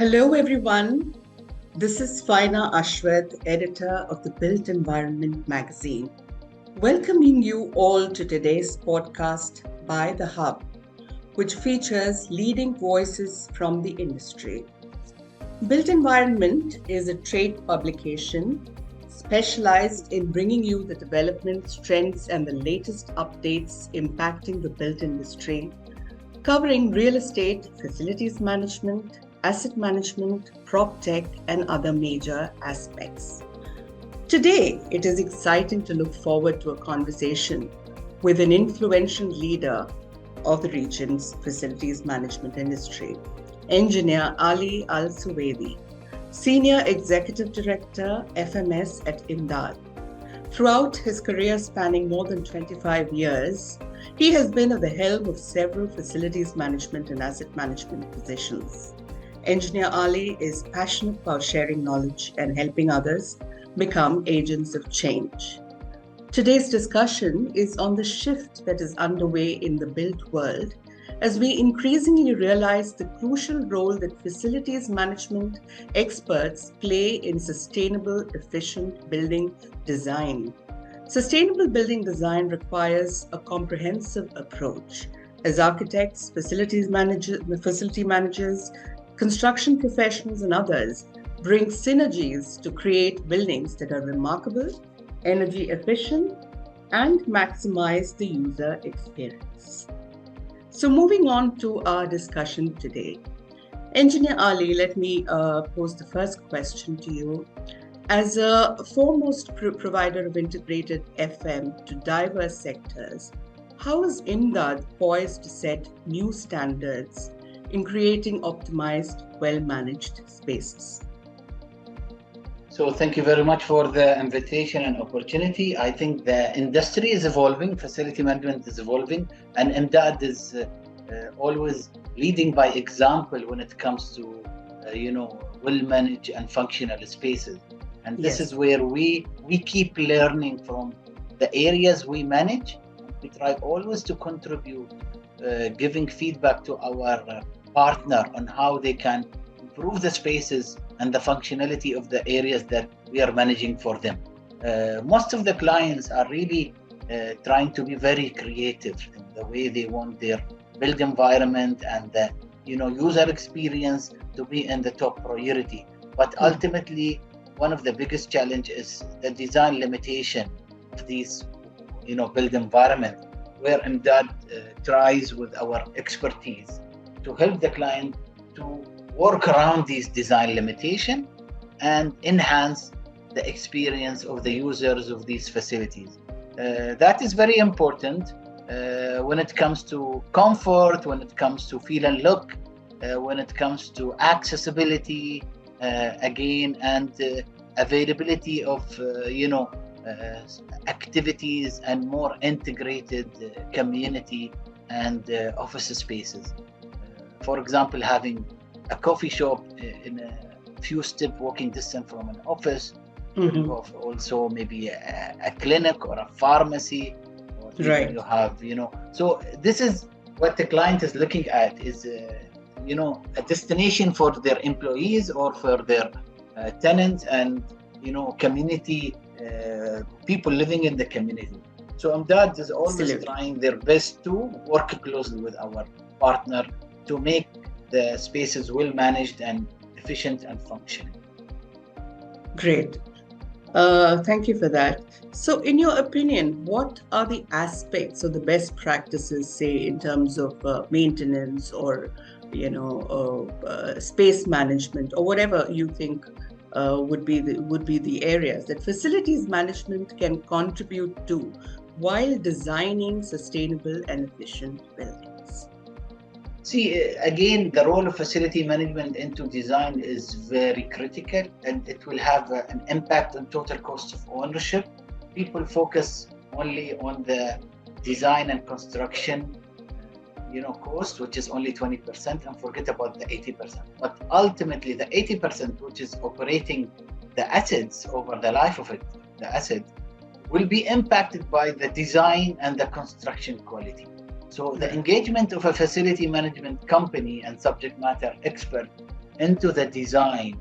Hello, everyone. This is Faina Ashwath, editor of the Built Environment magazine, welcoming you all to today's podcast by The Hub, which features leading voices from the industry. Built Environment is a trade publication specialized in bringing you the developments, trends, and the latest updates impacting the built industry, covering real estate, facilities management, asset management, prop tech, and other major aspects. Today, it is exciting to look forward to a conversation with an influential leader of the region's facilities management industry, Engineer Ali Al Suwaidi, Senior Executive Director, FMS at Imdaad. Throughout his career spanning more than 25 years, he has been at the helm of several facilities management and asset management positions. Engineer Ali is passionate about sharing knowledge and helping others become agents of change. Today's discussion is on the shift that is underway in the built world as we increasingly realize the crucial role that facilities management experts play in sustainable, efficient building design. Sustainable building design requires a comprehensive approach. As architects, facility managers, construction professionals, and others bring synergies to create buildings that are remarkable, energy efficient, and maximize the user experience. So moving on to our discussion today. Engineer Ali, let me pose the first question to you. As a foremost provider of integrated FM to diverse sectors, how is Imdaad poised to set new standards in creating optimized, well-managed spaces? So thank you very much for the invitation and opportunity. I think the industry is evolving, facility management is evolving, and Imdaad is always leading by example when it comes to, well-managed and functional spaces. And this is where we keep learning from the areas we manage. We try always to contribute, giving feedback to our partner on how they can improve the spaces and the functionality of the areas that we are managing for them. Most of the clients are really trying to be very creative in the way they want their build environment and the user experience to be in the top priority. But ultimately, one of the biggest challenges is the design limitation of these build environment, where Imdaad tries with our expertise to help the client to work around these design limitation and enhance the experience of the users of these facilities. That is very important when it comes to comfort, when it comes to feel and look, when it comes to accessibility, and availability of activities and more integrated community and office spaces. For example, having a coffee shop in a few step walking distance from an office, of also maybe a clinic or a pharmacy, or you have, so this is what the client is looking at, is a destination for their employees or for their tenants and community people living in the community. So Imdaad is always trying their best to work closely with our partner to make the spaces well managed and efficient and functional. Great. Thank you for that. So in your opinion, what are the aspects or the best practices, say, in terms of maintenance or space management, or whatever you think would be the areas that facilities management can contribute to while designing sustainable and efficient buildings? See, again, the role of facility management into design is very critical, and it will have an impact on total cost of ownership. People focus only on the design and construction cost, which is only 20%, and forget about the 80%. But ultimately, the 80%, which is operating the assets over the life of the asset, will be impacted by the design and the construction quality. So the engagement of a facility management company and subject matter expert into the design,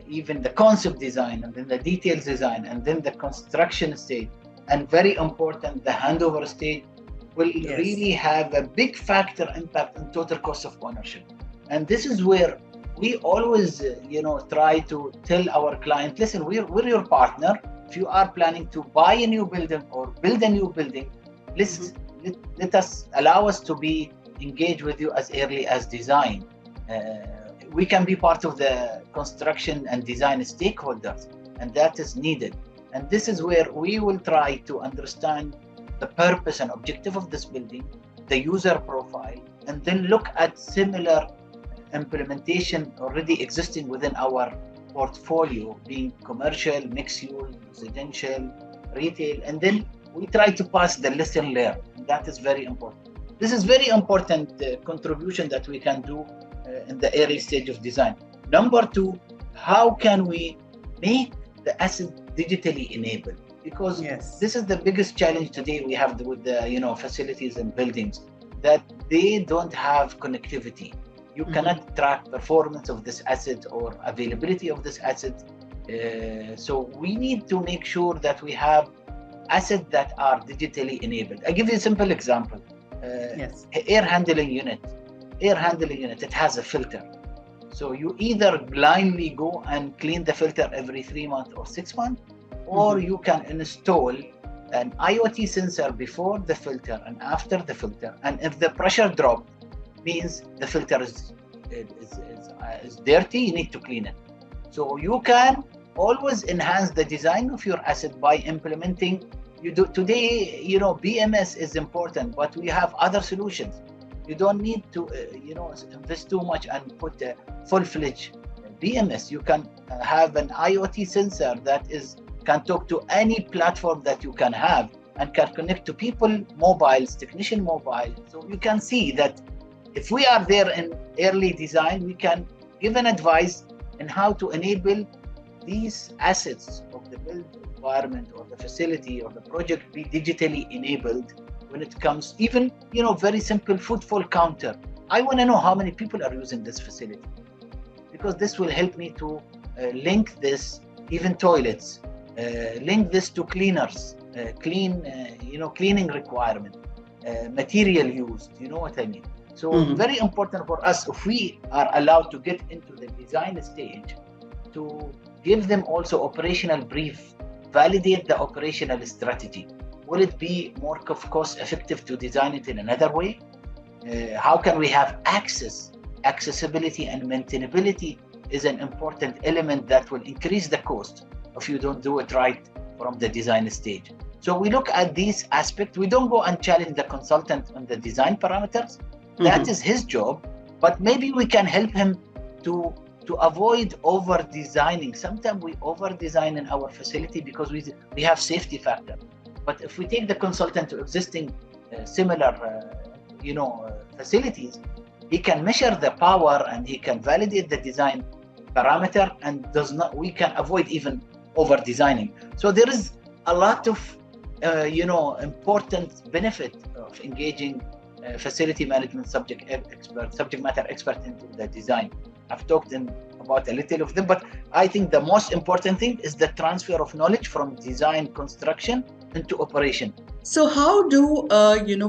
even the concept design, and then the details design, and then the construction stage, and very important, the handover stage, will Yes. really have a big factor impact on total cost of ownership. And this is where we always, try to tell our client, listen, we're your partner. If you are planning to buy a new building or build a new building, Mhm. let us allow us to be engaged with you as early as design. We can be part of the construction and design stakeholders, and that is needed. And this is where we will try to understand the purpose and objective of this building, the user profile, and then look at similar implementation already existing within our portfolio, being commercial, mixed use, residential, retail, and then we try to pass the lesson learned. That is very important. This is very important contribution that we can do in the early stage of design. Number two, how can we make the asset digitally enabled? Because Yes. this is the biggest challenge today we have with the facilities and buildings, that they don't have connectivity. You cannot track performance of this asset or availability of this asset. So we need to make sure that we have assets that are digitally enabled. I give you a simple example. Yes. Air handling unit. Air handling unit, it has a filter. So you either blindly go and clean the filter every 3 months or 6 months, or you can install an IoT sensor before the filter and after the filter. And if the pressure drop, means the filter is dirty, you need to clean it. So you can always enhance the design of your asset by implementing. You do today, BMS is important, but we have other solutions. You don't need to, invest too much and put a full-fledged BMS. You can have an IoT sensor that can talk to any platform that you can have and can connect to people mobiles, technician mobile. So you can see that if we are there in early design, we can give an advice on how to enable these assets of the built environment or the facility or the project be digitally enabled. When it comes even, very simple footfall counter. I want to know how many people are using this facility, because this will help me to link this, even toilets, link this to cleaners, cleaning requirement, material used, you know what I mean? So very important for us, if we are allowed to get into the design stage, to give them also operational brief, validate the operational strategy. Will it be more cost effective to design it in another way? How can we have accessibility and maintainability is an important element that will increase the cost if you don't do it right from the design stage. So we look at these aspects. We don't go and challenge the consultant on the design parameters. That is his job, but maybe we can help him to avoid over designing. Sometimes we over design in our facility because we have safety factor. But if we take the consultant to existing similar facilities, he can measure the power and he can validate the design parameter, and we can avoid even over designing. So there is a lot of important benefit of engaging facility management subject matter expert into the design. I've talked about a little of them, but I think the most important thing is the transfer of knowledge from design construction into operation. So how do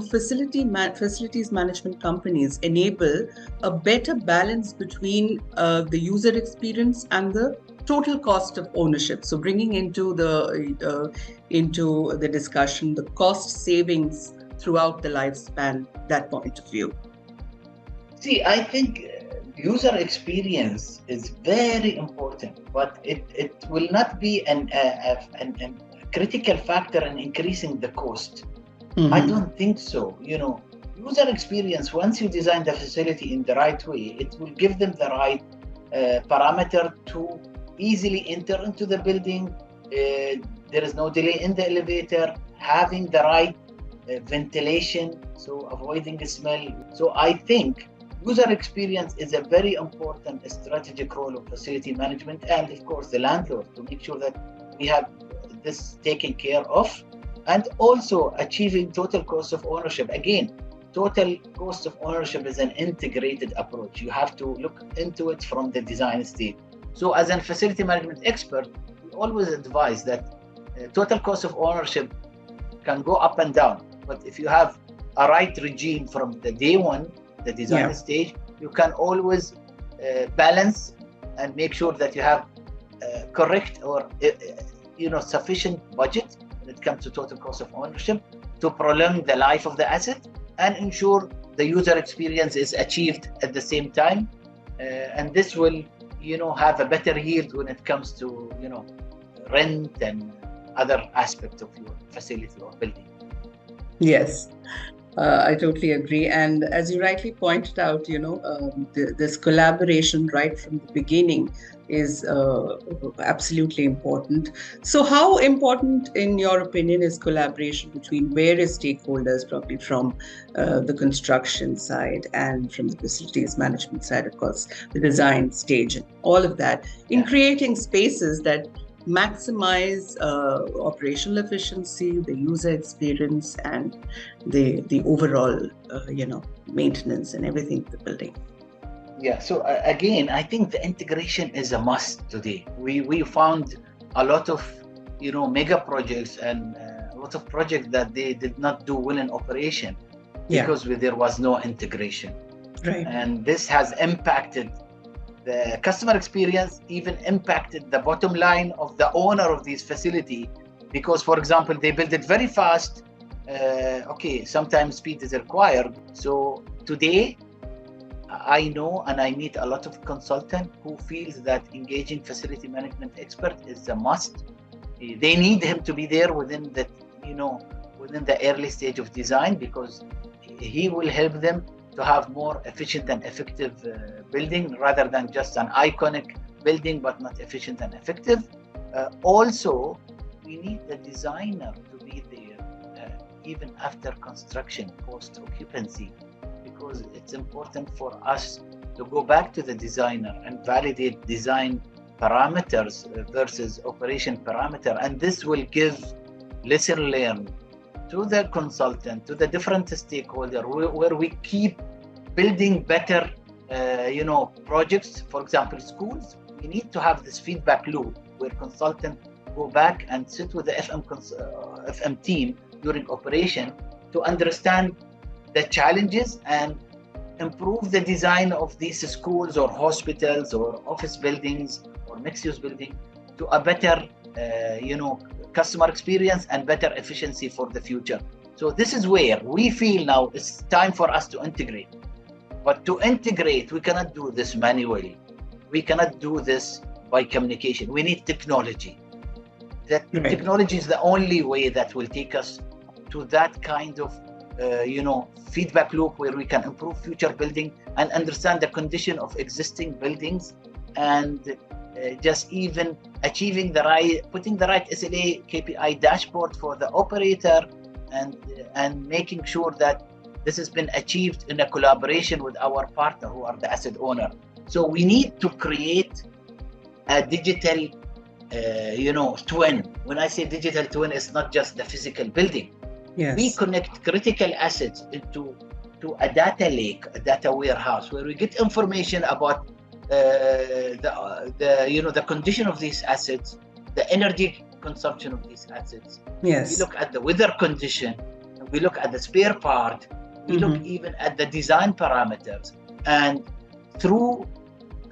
facilities management companies enable a better balance between the user experience and the total cost of ownership? So bringing into the discussion the cost savings throughout the lifespan, that point of view. See, I think user experience is very important, but it will not be a critical factor in increasing the cost. I don't think so. User experience, once you design the facility in the right way, it will give them the right parameter to easily enter into the building. There is no delay in the elevator, having the right ventilation, so avoiding smell. So I think user experience is a very important strategic role of facility management, and of course the landlord, to make sure that we have this taken care of, and also achieving total cost of ownership. Again, total cost of ownership is an integrated approach. You have to look into it from the design stage. So as a facility management expert, we always advise that total cost of ownership can go up and down. But if you have a right regime from the day one, the design stage, you can always balance and make sure that you have correct or sufficient budget when it comes to total cost of ownership to prolong the life of the asset and ensure the user experience is achieved at the same time, and this will have a better yield when it comes to rent and other aspects of your facility or building. Yes. I totally agree. And as you rightly pointed out, this collaboration right from the beginning is absolutely important. So how important, in your opinion, is collaboration between various stakeholders, probably from the construction side and from the facilities management side, of course, the design stage and all of that, in creating spaces that maximize operational efficiency, the user experience, and the overall maintenance and everything of the building? Yeah, so again, I think the integration is a must today. We found a lot of mega projects and a lot of projects that they did not do well in operation because there was no integration. Right. And this has impacted the customer experience, even impacted the bottom line of the owner of this facility, because, for example, they build it very fast. Sometimes speed is required. So today, I know and I meet a lot of consultants who feels that engaging facility management expert is a must. They need him to be there within the early stage of design, because he will help them to have more efficient and effective building rather than just an iconic building but not efficient and effective. Also, we need the designer to be there even after construction, post occupancy, because it's important for us to go back to the designer and validate design parameters versus operation parameter, and this will give lesson learned to the consultant, to the different stakeholder, where we keep building better, projects. For example, schools, we need to have this feedback loop where consultants go back and sit with the FM team during operation to understand the challenges and improve the design of these schools or hospitals or office buildings or mixed-use building to a better, customer experience and better efficiency for the future. So this is where we feel now it's time for us to integrate. But to integrate, we cannot do this manually. We cannot do this by communication. We need technology. Technology is the only way that will take us to that kind of feedback loop where we can improve future building and understand the condition of existing buildings, and just even achieving putting the right SLA KPI dashboard for the operator, and making sure that this has been achieved in a collaboration with our partner who are the asset owner. So we need to create a digital twin. When I say digital twin, it's not just the physical building. Yes. We connect critical assets into a data lake, a data warehouse, where we get information about the condition of these assets, the energy consumption of these assets. Yes. We look at the weather condition, we look at the spare part, we look even at the design parameters, and through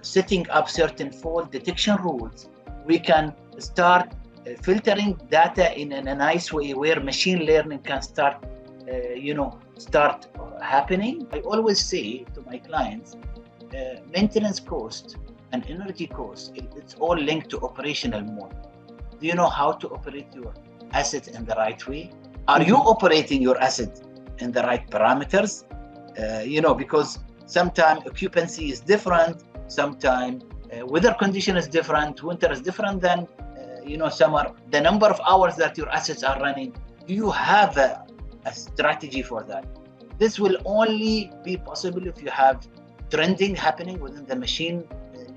setting up certain fault detection rules, we can start filtering data in a nice way where machine learning can start happening. I always say to my clients, maintenance cost and energy cost, it's all linked to operational mode. Do you know how to operate your asset in the right way? Are you operating your asset in the right parameters? Because sometimes occupancy is different, sometimes weather condition is different, winter is different than summer. The number of hours that your assets are running, do you have a strategy for that? This will only be possible if you have trending happening within the machine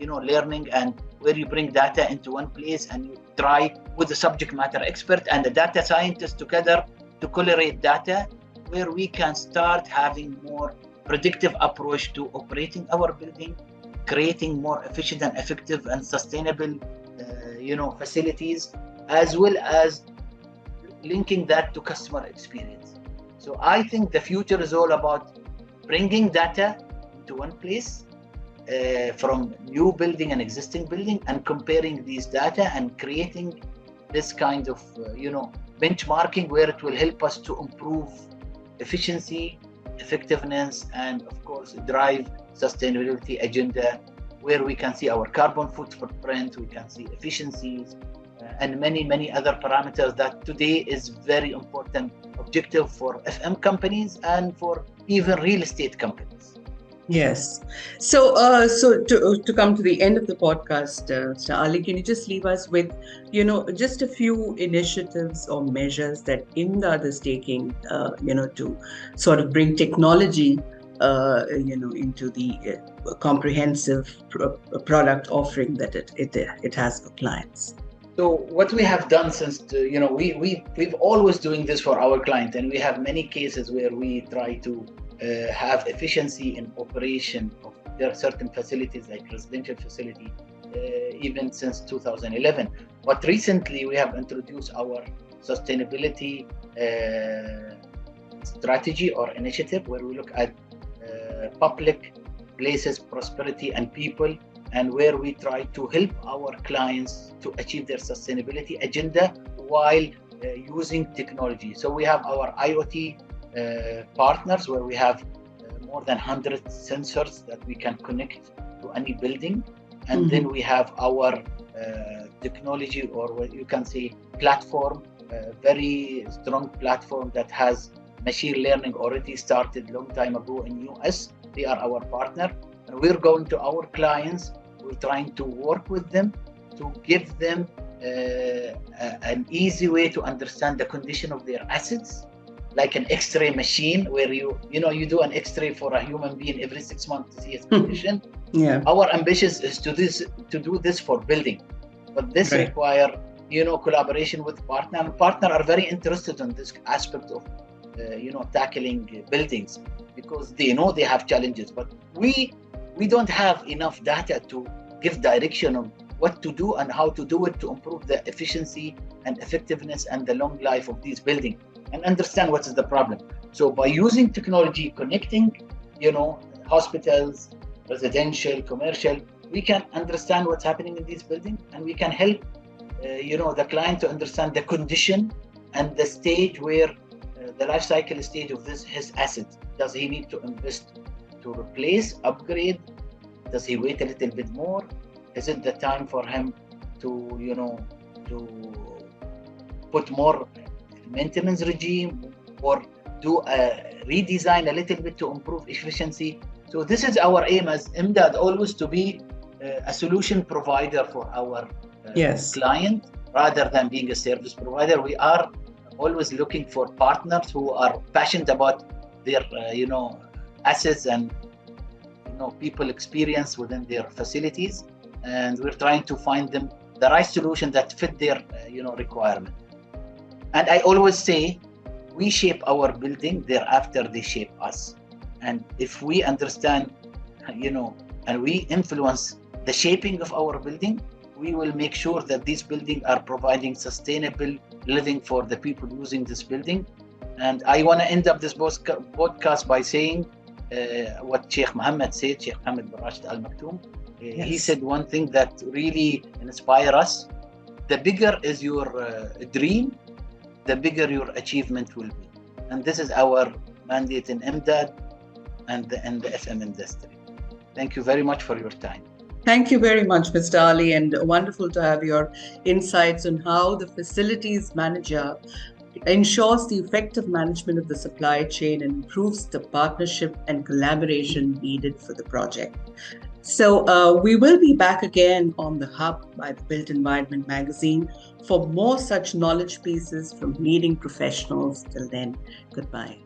learning, and where you bring data into one place and you try with the subject matter expert and the data scientist together to correlate data where we can start having more predictive approach to operating our building, creating more efficient and effective and sustainable, facilities, as well as linking that to customer experience. So I think the future is all about bringing data into one place, from new building and existing building, and comparing these data and creating this kind of benchmarking, where it will help us to improve efficiency, effectiveness, and of course drive sustainability agenda, where we can see our carbon footprint, we can see efficiencies, and many other parameters that today is very important objective for FM companies and for even real estate companies. Yes. So to come to the end of the podcast, Mr. Ali, can you just leave us with, just a few initiatives or measures that Imdaad is taking, to sort of bring technology, into the comprehensive product offering that it has for clients? So what we have done since, we've always doing this for our client, and we have many cases where we try to have efficiency in operation of their certain facilities, like residential facility, even since 2011. But recently we have introduced our sustainability strategy or initiative, where we look at public places, prosperity, and people, and where we try to help our clients to achieve their sustainability agenda while using technology. So we have our IoT partners, where we have more than 100 sensors that we can connect to any building, and then we have our technology, or what you can say platform, very strong platform that has machine learning already started long time ago in US. They are our partner, and we're going to our clients, we're trying to work with them to give them an easy way to understand the condition of their assets, like an X-ray machine, where you do an X-ray for a human being every 6 months to see its condition. Yeah. Our ambition is to do this for building, but this require collaboration with partner. And partner are very interested in this aspect of tackling buildings, because they know they have challenges, but we don't have enough data to give direction on what to do and how to do it to improve the efficiency and effectiveness and the long life of these buildings, and understand what is the problem. So by using technology, connecting, hospitals, residential, commercial, we can understand what's happening in these buildings, and we can help, the client to understand the condition and the stage where the life cycle stage of his asset. Does he need to invest to replace, upgrade? Does he wait a little bit more? Is it the time for him to, to put more maintenance regime, or do a redesign a little bit to improve efficiency? So this is our aim as Imdaad, always to be a solution provider for our client, rather than being a service provider. We are always looking for partners who are passionate about their assets and people experience within their facilities, and we're trying to find them the right solution that fit their requirement. And I always say, we shape our building, thereafter they shape us. And if we understand, and we influence the shaping of our building, we will make sure that these buildings are providing sustainable living for the people using this building. And I want to end up this podcast by saying what Sheikh Mohammed said, Sheikh Mohammed bin Rashid Al Maktoum. He said one thing that really inspired us: the bigger is your dream, the bigger your achievement will be. And this is our mandate in Imdaad and the FM industry. Thank you very much for your time. Thank you very much, Mr. Ali, and wonderful to have your insights on how the facilities manager ensures the effective management of the supply chain and improves the partnership and collaboration needed for the project. So we will be back again on The Hub by the Built Environment magazine for more such knowledge pieces from leading professionals. Till then, goodbye.